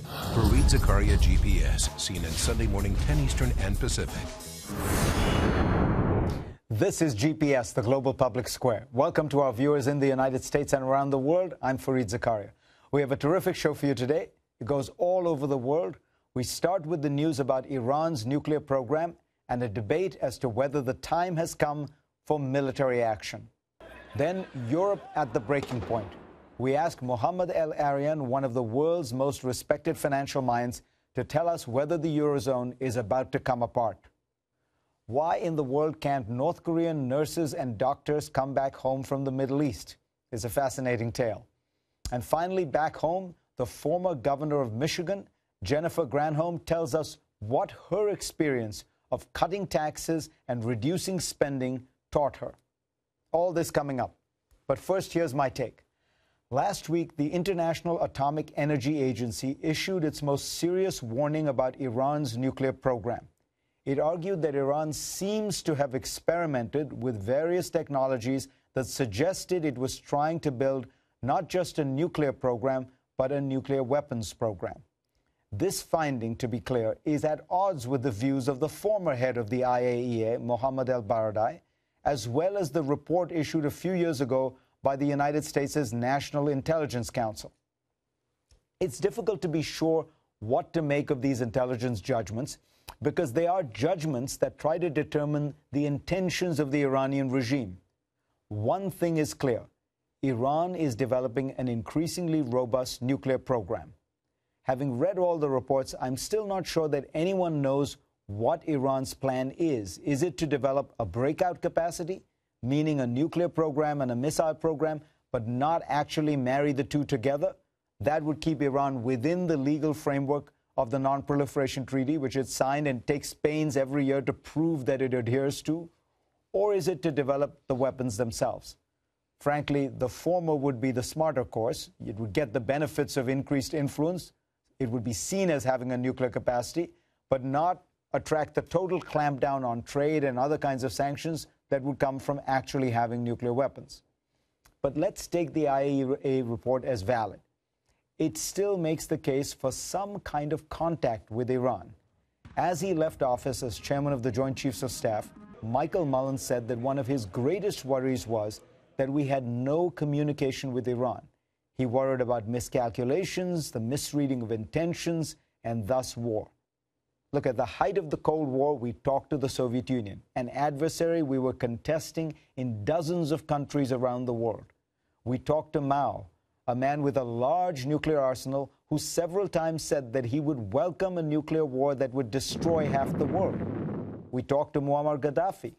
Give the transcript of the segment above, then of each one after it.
Fareed Zakaria GPS, seen in Sunday morning 10 Eastern and Pacific. This is GPS, the Global Public Square. Welcome to our viewers in the United States and around the world. I'm Fareed Zakaria. We have a terrific show for you today. It goes all over the world. We start with the news about Iran's nuclear program and a debate as to whether the time has come for military action. Then Europe at the breaking point. We ask Mohammed El-Arian, one of the world's most respected financial minds, to tell us whether the Eurozone is about to come apart. Why in the world can't North Korean nurses and doctors come back home from the Middle East? Is a fascinating tale. And finally, back home, the former governor of Michigan, Jennifer Granholm, tells us what her experience of cutting taxes and reducing spending taught her. All this coming up. But first, here's my take. Last week, the International Atomic Energy Agency issued its most serious warning about Iran's nuclear program. It argued that Iran seems to have experimented with various technologies that suggested it was trying to build not just a nuclear program, but a nuclear weapons program. This finding, to be clear, is at odds with the views of the former head of the IAEA, Mohammad El-Baradei, as well as the report issued a few years ago by the United States' National Intelligence Council. It's difficult to be sure what to make of these intelligence judgments because they are judgments that try to determine the intentions of the Iranian regime. One thing is clear. Iran is developing an increasingly robust nuclear program. Having read all the reports, I'm still not sure that anyone knows what Iran's plan is. Is it to develop a breakout capacity, meaning a nuclear program and a missile program, but not actually marry the two together? That would keep Iran within the legal framework of the Non-Proliferation Treaty, which it signed and takes pains every year to prove that it adheres to. Or is it to develop the weapons themselves? Frankly, the former would be the smarter course. It would get the benefits of increased influence. It would be seen as having a nuclear capacity, but not attract the total clampdown on trade and other kinds of sanctions that would come from actually having nuclear weapons. But let's take the IAEA report as valid. It still makes the case for some kind of contact with Iran. As he left office as chairman of the Joint Chiefs of Staff, Michael Mullen said that one of his greatest worries was that we had no communication with Iran. He worried about miscalculations, the misreading of intentions, and thus war. Look, at the height of the Cold War, we talked to the Soviet Union, an adversary we were contesting in dozens of countries around the world. We talked to Mao, a man with a large nuclear arsenal who several times said that he would welcome a nuclear war that would destroy half the world. We talked to Muammar Gaddafi.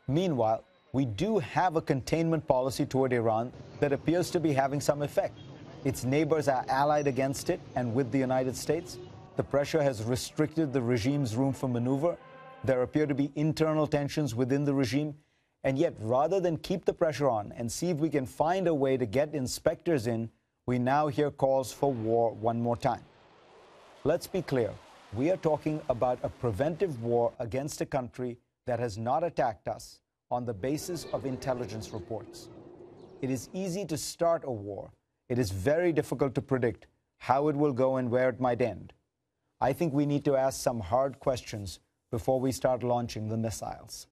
Meanwhile, we do have a containment policy toward Iran that appears to be having some effect. Its neighbors are allied against it and with the United States. The pressure has restricted the regime's room for maneuver. There appear to be internal tensions within the regime. And yet, rather than keep the pressure on and see if we can find a way to get inspectors in, we now hear calls for war one more time. Let's be clear. We are talking about a preventive war against a country that has not attacked us on the basis of intelligence reports. It is easy to start a war. It is very difficult to predict how it will go and where it might end. I think we need to ask some hard questions before we start launching the missiles.